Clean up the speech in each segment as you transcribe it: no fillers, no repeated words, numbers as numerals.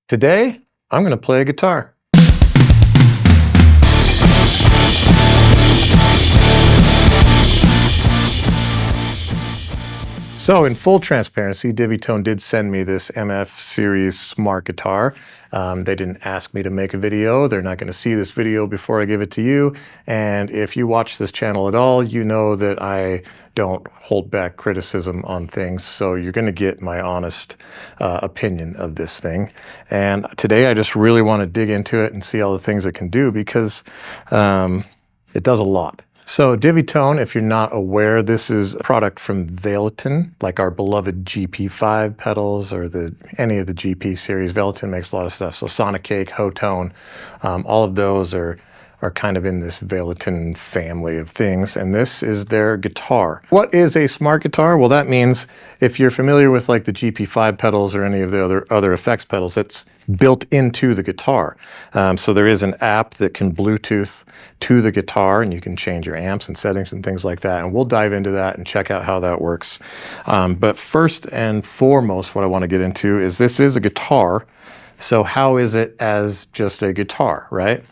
Today, I'm going to play a guitar. So in full transparency, Divitone did send me this MF Series smart guitar. They didn't ask me to make a video. They're not going to see this video before I give it to you. And if you watch this channel at all, you know that I don't hold back criticism on things. So you're going to get my honest opinion of this thing. And today I just really want to dig into it and see all the things it can do because it does a lot. So Divitone, if you're not aware, this is a product from Velton, like our beloved GP5 pedals or any of the GP series. Velton makes a lot of stuff. So Sonic Cake, Hotone, all of those are kind of in this Velton family of things, and this is their guitar. What is a smart guitar? Well, that means if you're familiar with like the GP5 pedals or any of the other effects pedals, it's built into the guitar. So there is an app that can Bluetooth to the guitar, and you can change your amps and settings and things like that, and we'll dive into that and check out how that works. But first and foremost, what I want to get into is this is a guitar, so how is it as just a guitar, right?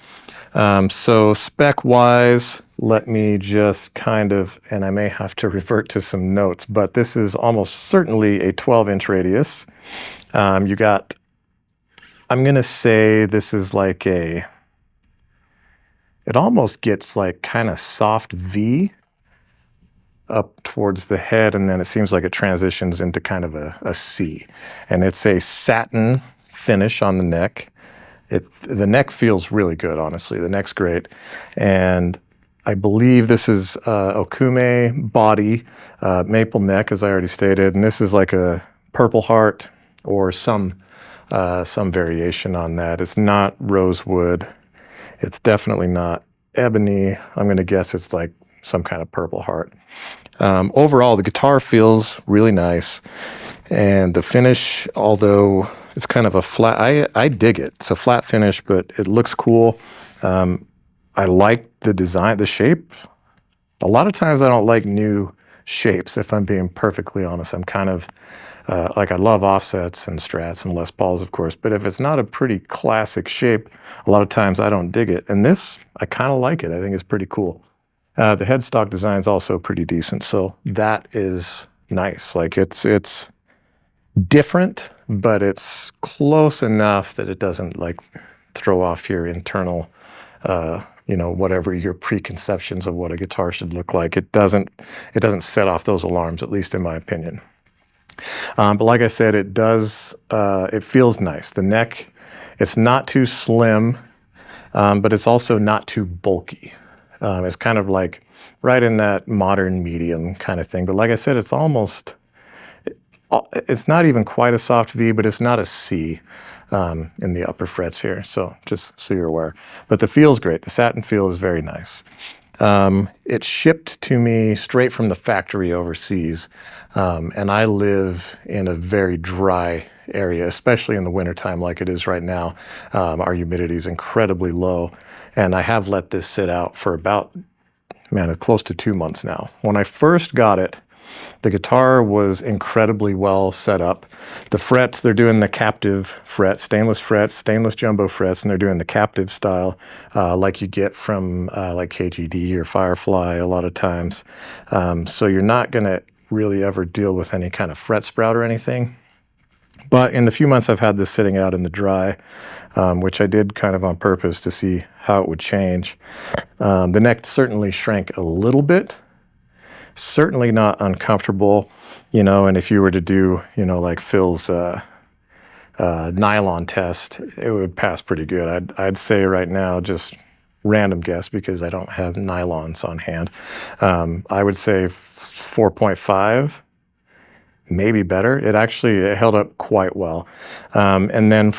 So spec-wise, let me just kind of, and I may have to revert to some notes, but this is almost certainly a 12-inch radius. You got, I'm going to say this is like it almost gets like kind of soft V up towards the head, and then it seems like it transitions into kind of a C. And it's a satin finish on the neck. The neck feels really good, honestly. The neck's great. And I believe this is Okume body, maple neck, as I already stated. And this is like a Purple Heart or some variation on that. It's not rosewood. It's definitely not ebony. I'm going to guess it's like some kind of Purple Heart. Overall, the guitar feels really nice. And the finish, although it's kind of a flat, I dig it. It's a flat finish, but it looks cool. I like the design, the shape. A lot of times I don't like new shapes, if I'm being perfectly honest. I'm kind of, like I love offsets and strats and Les Pauls, of course, but if it's not a pretty classic shape, a lot of times I don't dig it. And this, I kind of like it. I think it's pretty cool. The headstock design is also pretty decent, so that is nice. Like it's different, but it's close enough that it doesn't like throw off your internal, whatever your preconceptions of what a guitar should look like. It doesn't set off those alarms, at least in my opinion. But like I said, it does, it feels nice. The neck, it's not too slim, but it's also not too bulky. It's kind of like right in that modern medium kind of thing. But like I said, it's not even quite a soft V, but it's not a C in the upper frets here. So just so you're aware. But the feel's great. The satin feel is very nice. It shipped to me straight from the factory overseas. And I live in a very dry area, especially in the wintertime like it is right now. Our humidity is incredibly low. And I have let this sit out for about, it's close to 2 months now. When I first got it, the guitar was incredibly well set up. The frets, they're doing the captive frets, stainless jumbo frets, and they're doing the captive style like you get from like KGD or Firefly a lot of times. So you're not going to really ever deal with any kind of fret sprout or anything. But in the few months I've had this sitting out in the dry, which I did kind of on purpose to see how it would change, the neck certainly shrank a little bit. Certainly not uncomfortable, and if you were to do, like Phil's nylon test, it would pass pretty good. I'd say right now, just random guess because I don't have nylons on hand, I would say 4.5, maybe better. It held up quite well. And then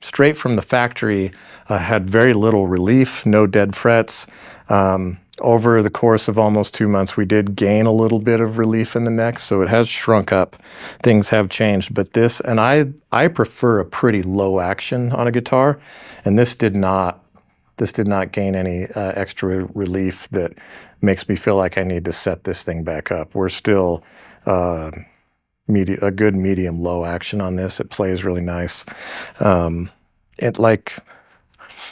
straight from the factory, I had very little relief, no dead frets. Over the course of almost 2 months, we did gain a little bit of relief in the neck, so it has shrunk up. Things have changed, but I prefer a pretty low action on a guitar, and this did not gain any extra relief that makes me feel like I need to set this thing back up. We're still a good medium low action on this. It plays really nice. It like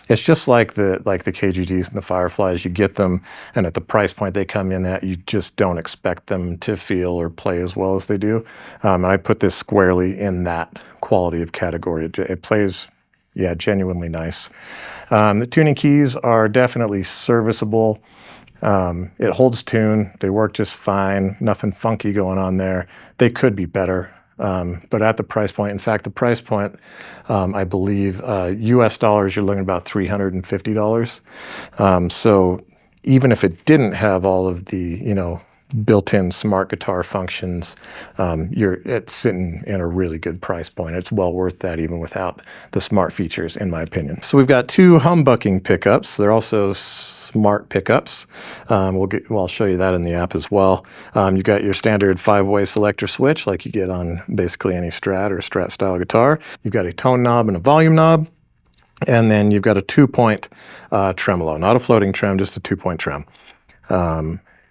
It's just like the KGDs and the Fireflies. You get them, and at the price point they come in at, you just don't expect them to feel or play as well as they do. And I put this squarely in that quality of category. It plays, yeah, genuinely nice. The tuning keys are definitely serviceable. It holds tune. They work just fine. Nothing funky going on there. They could be better. But at the price point, in fact, the price point, I believe, US dollars, you're looking at about $350. So even if it didn't have all of the, built-in smart guitar functions, it's sitting in a really good price point. It's well worth that even without the smart features, in my opinion. So we've got two humbucking pickups. They're also smart pickups. I'll show you that in the app as well. You got your standard 5-way selector switch like you get on basically any Strat or Strat style guitar. You've got a tone knob and a volume knob. And then you've got a 2-point tremolo, not a floating trem, just a 2-point trem.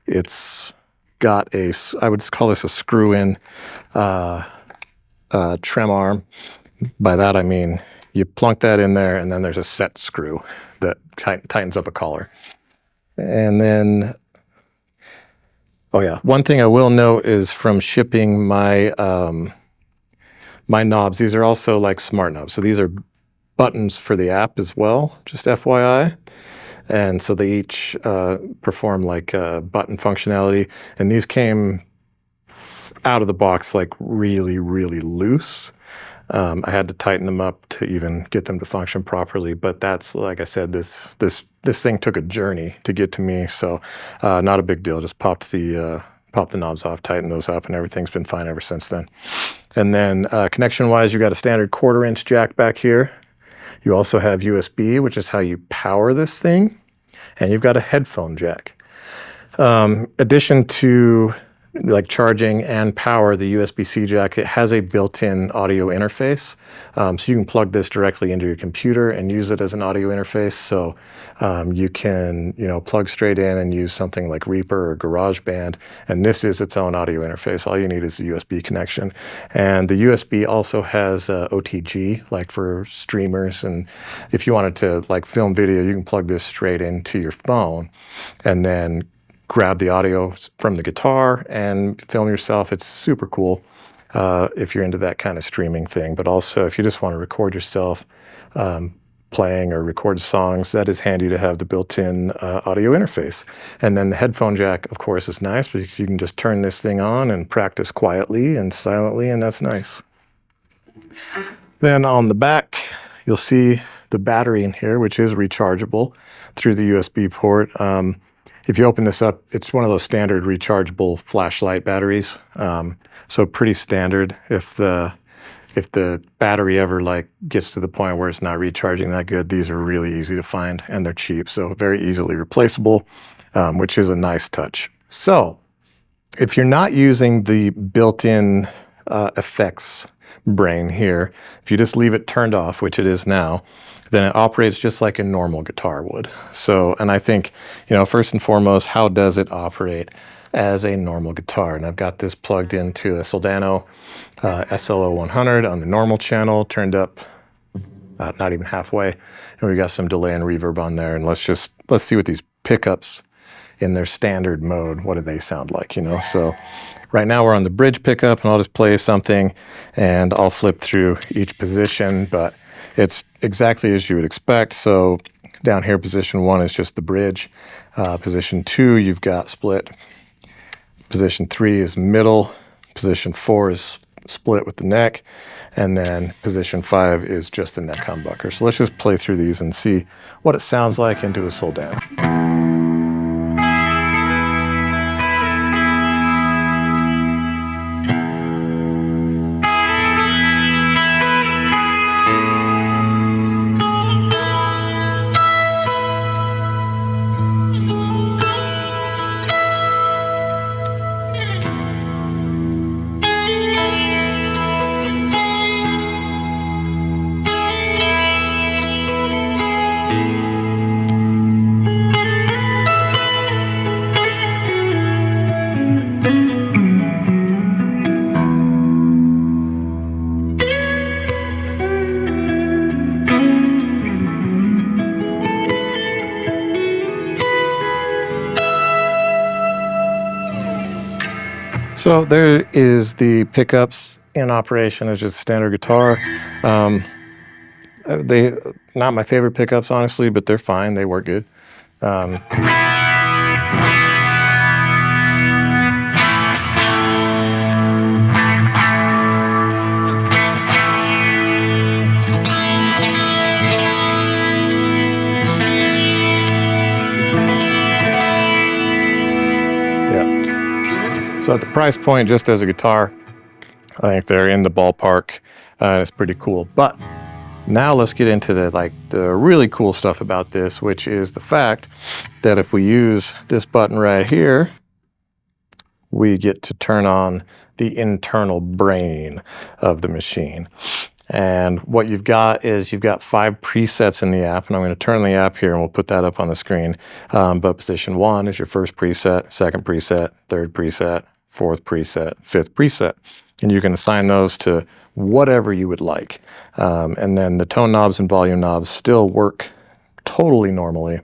It's got I would call this a screw-in trem arm. By that I mean you plunk that in there, and then there's a set screw that tightens up a collar. And then, one thing I will note is from shipping my my knobs, these are also like smart knobs. So these are buttons for the app as well, just FYI. And so they each perform like button functionality. And these came out of the box like really, really loose. I had to tighten them up to even get them to function properly. But that's, like I said, this thing took a journey to get to me. So not a big deal. Just popped the knobs off, tightened those up, and everything's been fine ever since then. And then connection-wise, you've got a standard 1/4-inch jack back here. You also have USB, which is how you power this thing. And you've got a headphone jack. Addition to like charging and power, the USB-C jack, it has a built-in audio interface. So you can plug this directly into your computer and use it as an audio interface. So you can, plug straight in and use something like Reaper or GarageBand. And this is its own audio interface. All you need is the USB connection. And the USB also has OTG, like for streamers. And if you wanted to like film video, you can plug this straight into your phone and then grab the audio from the guitar and film yourself. It's super cool if you're into that kind of streaming thing. But also if you just want to record yourself playing or record songs, that is handy to have the built-in audio interface. And then the headphone jack, of course, is nice because you can just turn this thing on and practice quietly and silently, and that's nice. Then on the back, you'll see the battery in here, which is rechargeable through the USB port. If you open this up, it's one of those standard rechargeable flashlight batteries. So pretty standard. If the battery ever gets to the point where it's not recharging that good, these are really easy to find and they're cheap. So very easily replaceable, which is a nice touch. So if you're not using the built-in effects brain here, if you just leave it turned off, which it is now, then it operates just like a normal guitar would. So, and I think, first and foremost, how does it operate as a normal guitar? And I've got this plugged into a Soldano SLO 100 on the normal channel, turned up not even halfway. And we got some delay and reverb on there. And let's see what these pickups in their standard mode, what do they sound like, So right now we're on the bridge pickup, and I'll just play something and I'll flip through each position, but it's exactly as you would expect. So down here, position 1 is just the bridge. Position 2, you've got split. Position 3 is middle. Position 4 is split with the neck. And then position 5 is just the neck humbucker. So let's just play through these and see what it sounds like into a Soldano. So there is the pickups in operation as just standard guitar. They not my favorite pickups, honestly, but they're fine. They work good. Yeah. So at the price point, just as a guitar, I think they're in the ballpark. It's pretty cool. But now let's get into the really cool stuff about this, which is the fact that if we use this button right here, we get to turn on the internal brain of the machine. And what you've got is you've got 5 presets in the app, and I'm going to turn the app here and we'll put that up on the screen. But position 1 is your first preset, second preset, third preset, fourth preset, fifth preset. And you can assign those to whatever you would like. And then the tone knobs and volume knobs still work totally normally.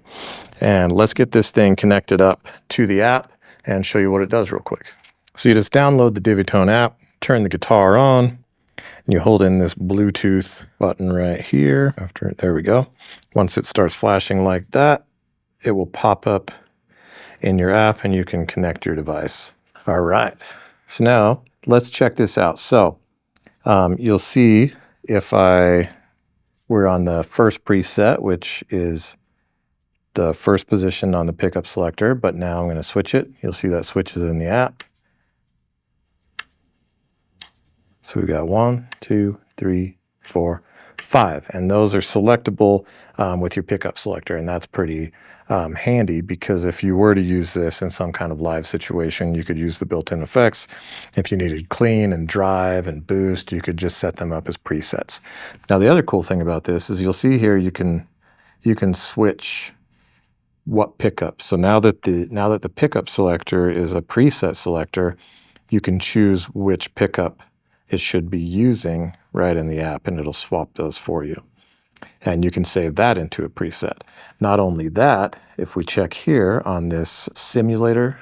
And let's get this thing connected up to the app and show you what it does real quick. So you just download the Divitone app, turn the guitar on, and you hold in this Bluetooth button right here. There we go. Once it starts flashing like that, it will pop up in your app and you can connect your device. All right. So now let's check this out. So you'll see if we're on the first preset, which is the first position on the pickup selector, but now I'm going to switch it. You'll see that switches in the app. So we've got 1, 2, 3, 4, 5, and those are selectable with your pickup selector, and that's pretty handy because if you were to use this in some kind of live situation, you could use the built-in effects. If you needed clean and drive and boost, you could just set them up as presets. Now the other cool thing about this is you'll see here you can switch what pickup. So now that the pickup selector is a preset selector, you can choose which pickup it should be using right in the app, and it'll swap those for you. And you can save that into a preset. Not only that, if we check here on this simulator,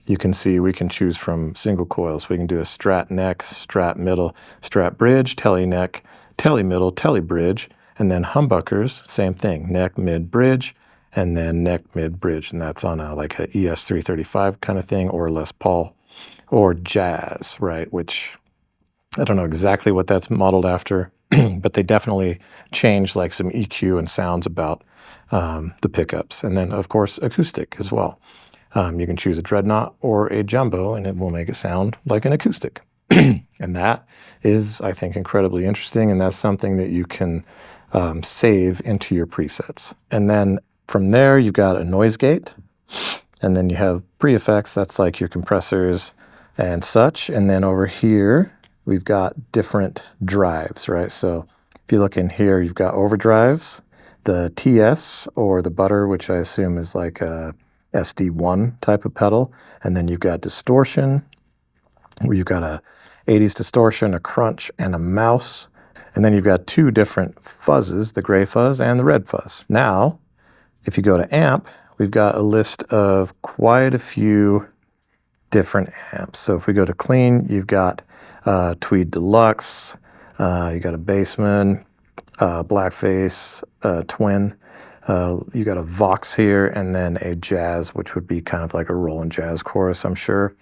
you can see we can choose from single coils. We can do a strat neck, strat middle, strat bridge, telly neck, telly middle, telly bridge, and then humbuckers, same thing, neck, mid, bridge, and then neck, mid, bridge. And that's on like a ES335 kind of thing, or Les Paul, or jazz, right? Which I don't know exactly what that's modeled after, but they definitely change like some EQ and sounds about the pickups. And then, of course, acoustic as well. You can choose a dreadnought or a jumbo, and it will make it sound like an acoustic. And that is, I think, incredibly interesting, and that's something that you can save into your presets. And then from there, you've got a noise gate, and then you have pre-effects. That's like your compressors and such. And then over here, we've got different drives, right? So if you look in here, you've got overdrives, the TS or the butter, which I assume is like a SD1 type of pedal. And then you've got distortion, where you've got a 80s distortion, a crunch, and a mouse. And then you've got 2 different fuzzes, the gray fuzz and the red fuzz. Now, if you go to amp, we've got a list of quite a few different amps. So if we go to clean, you've got Tweed Deluxe, you got a Bassman, Blackface, Twin, you got a Vox here, and then a Jazz, which would be kind of like a Roland Jazz chorus, I'm sure.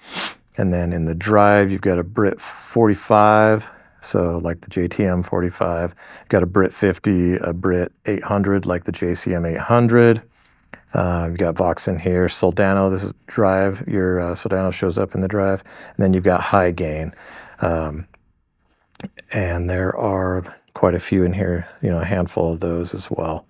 And then in the drive, you've got a Brit 45, so like the JTM 45, got a Brit 50, a Brit 800, like the JCM 800. You've got Vox in here, Soldano, this is drive, your Soldano shows up in the drive, and then you've got high gain. And there are quite a few in here, a handful of those as well.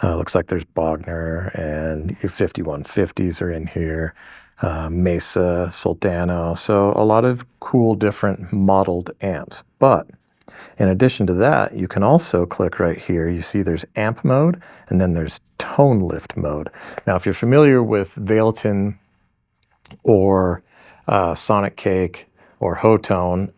Looks like there's Bogner, and your 5150s are in here, Mesa, Soldano, so a lot of cool different modeled amps. But in addition to that, you can also click right here. You see there's amp mode, and then there's tone lift mode. Now, if you're familiar with Veilton or Sonic Cake or Hotone,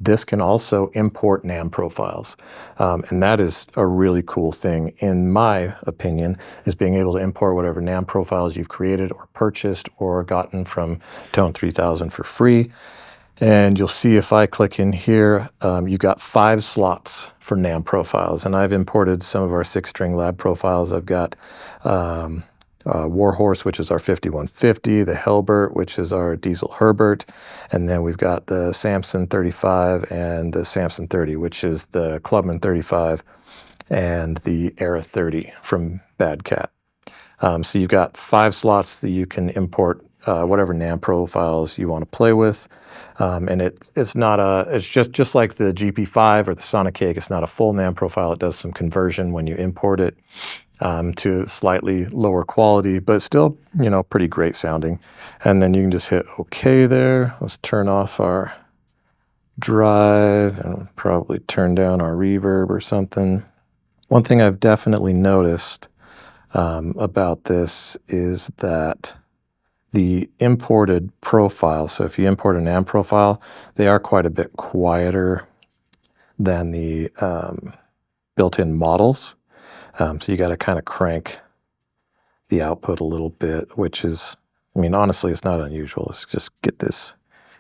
This can also import NAM profiles, and that is a really cool thing, in my opinion, is being able to import whatever NAM profiles you've created or purchased or gotten from Tone 3000 for free. And you'll see if I click in here, you've got 5 slots for NAM profiles, and I've imported some of our 6-string lab profiles. I've got Warhorse, which is our 5150, the Helbert, which is our Diesel Herbert, and then we've got the Samson 35 and the Samson 30, which is the Clubman 35 and the Era 30 from Bad Cat. So you've got 5 slots that you can import whatever NAM profiles you want to play with, and it's just like the GP5 or the Sonic Cake. It's not a full NAM profile. It does some conversion when you import it to slightly lower quality, but still, pretty great sounding. And then you can just hit OK there. Let's turn off our drive and probably turn down our reverb or something. One thing I've definitely noticed about this is that the imported profile, so if you import a NAM profile, they are quite a bit quieter than the built-in models. So you got to kind of crank the output a little bit, which is, honestly, it's not unusual. Let's just get this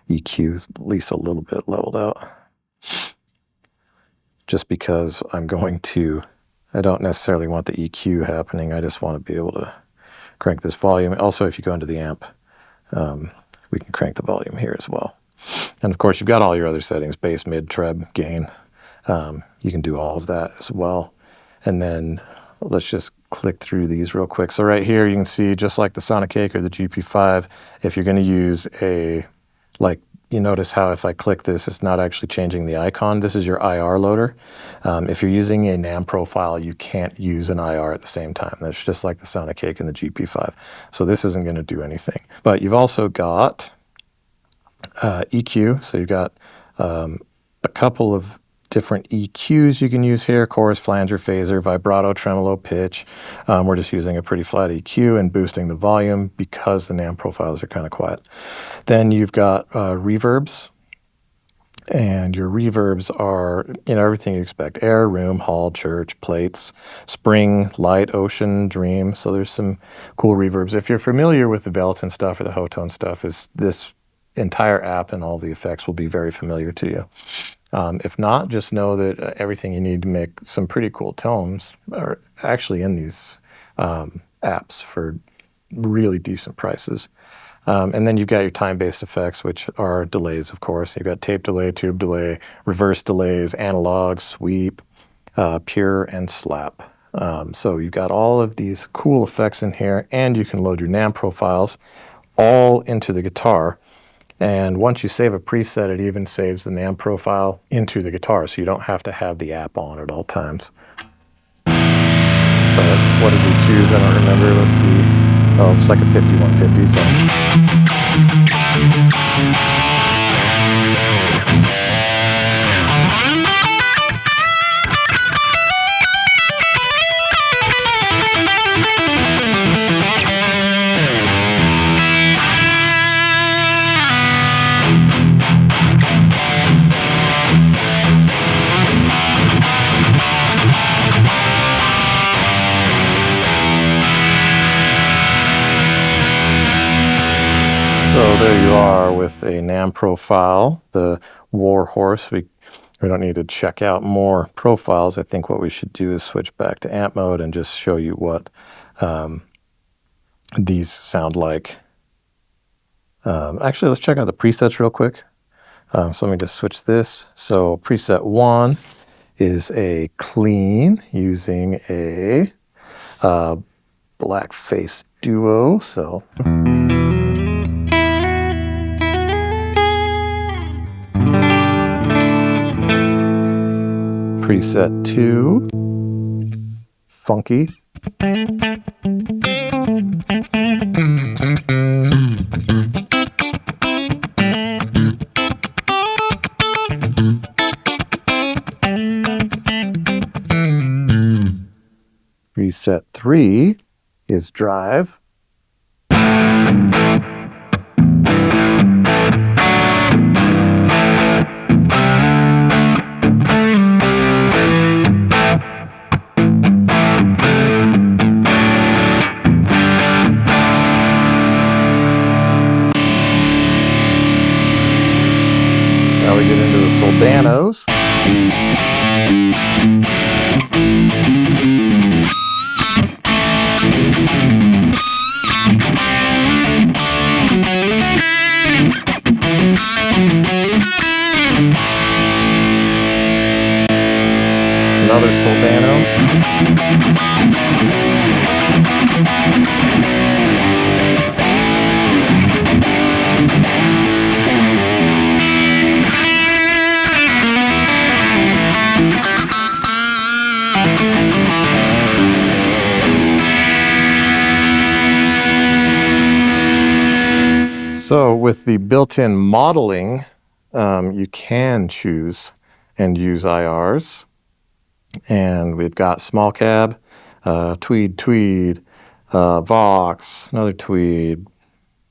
EQ at least a little bit leveled out. Just because I don't necessarily want the EQ happening. I just want to be able to crank this volume. Also, if you go into the amp, we can crank the volume here as well. And of course, you've got all your other settings, bass, mid, treb, gain. You can do all of that as well. And then let's just click through these real quick. So right here, you can see, just like the Sonic Cake or the GP5, if you're going to use you notice how if I click this, it's not actually changing the icon. This is your IR loader. If you're using a NAM profile, you can't use an IR at the same time. That's just like the Sonic Cake and the GP5. So this isn't going to do anything. But you've also got EQ. So you've got a couple of different EQs you can use here: chorus, flanger, phaser, vibrato, tremolo, pitch. We're just using a pretty flat EQ and boosting the volume because the NAM profiles are kind of quiet. Then you've got reverbs, and your reverbs are everything you expect: air, room, hall, church, plates, spring, light, ocean, dream. So there's some cool reverbs. If you're familiar with the Velaton stuff or the Hotone stuff, this entire app and all the effects will be very familiar to you. If not, just know that everything you need to make some pretty cool tones are actually in these apps for really decent prices. And then you've got your time-based effects, which are delays, of course. You've got tape delay, tube delay, reverse delays, analog, sweep, pure, and slap. So you've got all of these cool effects in here, and you can load your NAM profiles all into the guitar. And once you save a preset, it even saves the NAM profile into the guitar, so you don't have to have the app on at all times. But what did we choose? I don't remember. Let's see. Oh, it's like a 5150, so. So there you are with a NAM profile, the Warhorse. We don't need to check out more profiles. I think what we should do is switch back to amp mode and just show you what these sound like. Actually, let's check out the presets real quick. So let me just switch this. So preset 1 is a clean using a blackface duo. So preset 2, funky. Preset 3 is drive. for soldano. So with the built-in modeling, you can choose and use IRs. And we've got small cab, tweed, Vox, another tweed,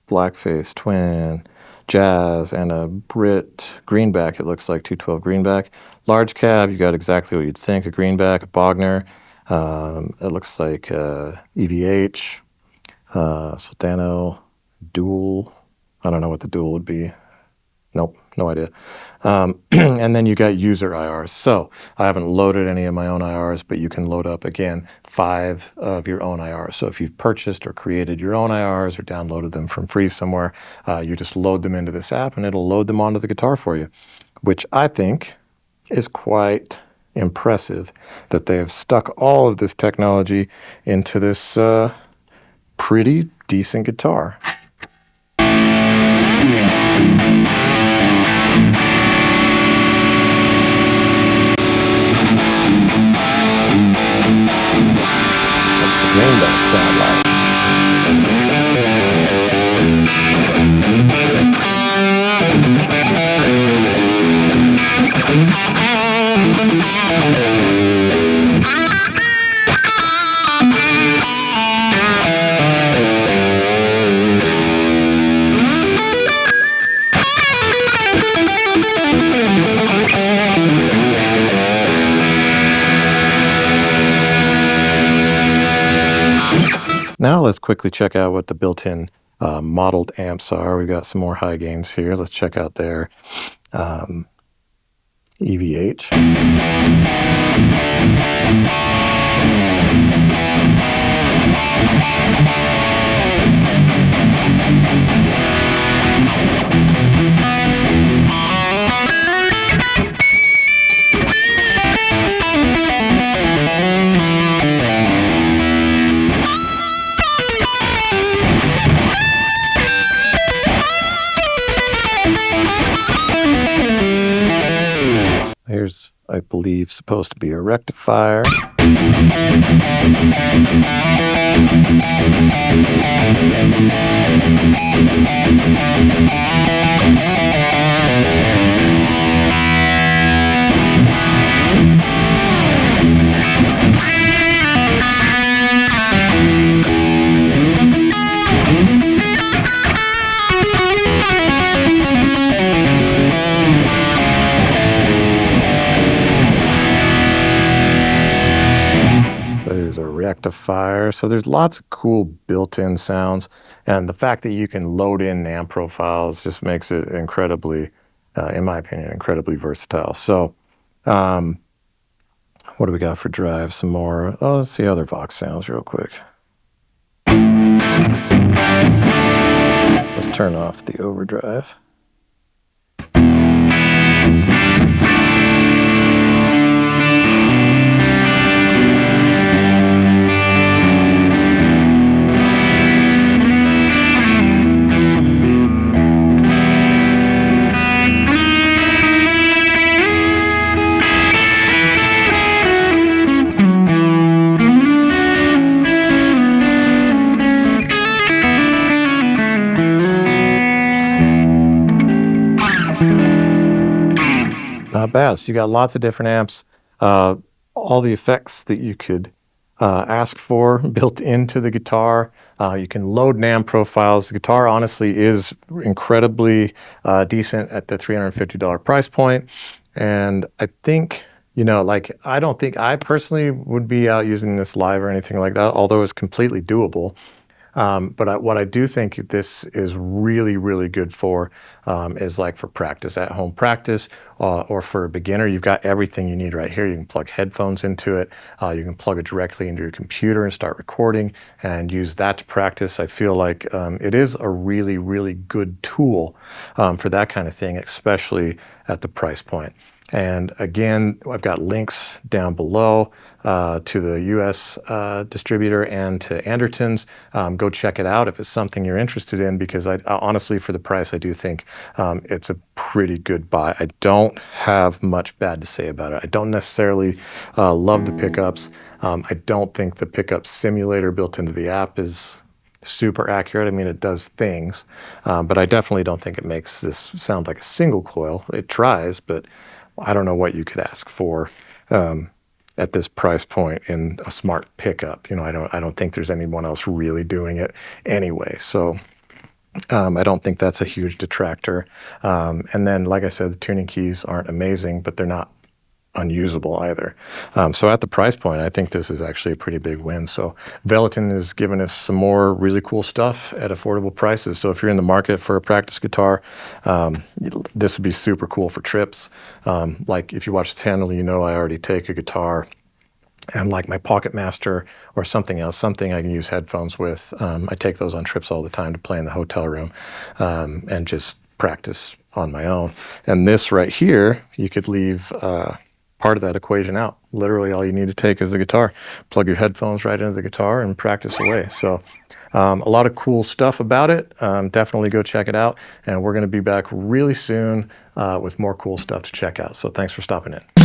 blackface, twin, jazz, and a Brit greenback. It looks like 212 greenback. Large cab, you got exactly what you'd think, a greenback, a Bogner. It looks like EVH, Soldano, dual. I don't know what the dual would be. Nope, no idea. And then you got user IRs. So I haven't loaded any of my own IRs, but you can load up, again, 5 of your own IRs. So if you've purchased or created your own IRs or downloaded them from free somewhere, you just load them into this app and it'll load them onto the guitar for you, which I think is quite impressive that they have stuck all of this technology into this pretty decent guitar. What's the greenback sound like? Now let's quickly check out what the built-in modeled amps are. We've got some more high gains here. Let's check out their EVH. Here's, I believe, supposed to be a rectifier. There's a rectifier. So there's lots of cool built-in sounds. And the fact that you can load in amp profiles just makes it incredibly, in my opinion, incredibly versatile. So what do we got for drive? Some more. Oh, let's see other Vox sounds real quick. Let's turn off the overdrive. Not bad. So you got lots of different amps, all the effects that you could ask for built into the guitar. You can load amp profiles. The guitar honestly is incredibly decent at the $350 price point. And I think, you know, like, I don't think I personally would be out using this live or anything like that, although it's completely doable. But what I do think this is really, really good for is like for practice, at home practice, or for a beginner. You've got everything you need right here. You can plug headphones into it. You can plug it directly into your computer and start recording and use that to practice. I feel like it is a really, really good tool for that kind of thing, especially at the price point. And again, I've got links down below to the US distributor and to Anderton's. Go check it out if it's something you're interested in, because I honestly, for the price, I do think it's a pretty good buy. I don't have much bad to say about it. I don't necessarily love the pickups. I don't think the pickup simulator built into the app is super accurate. I mean, it does things, but I definitely don't think it makes this sound like a single coil. It tries, but I don't know what you could ask for at this price point in a smart pickup. You know, I don't think there's anyone else really doing it anyway. So I don't think that's a huge detractor. And then, like I said, the tuning keys aren't amazing, but they're not unusable either. So at the price point, I think this is actually a pretty big win. So Velaton is giving us some more really cool stuff at affordable prices. So if you're in the market for a practice guitar, this would be super cool for trips. Like if you watch the channel, you know I already take a guitar and like my Pocket Master or something else, something I can use headphones with. I take those on trips all the time to play in the hotel room and just practice on my own. And this right here, you could leave part of that equation out. Literally all you need to take is the guitar. Plug your headphones right into the guitar and practice away. So a lot of cool stuff about it. Definitely go check it out. And we're going to be back really soon with more cool stuff to check out. So thanks for stopping in.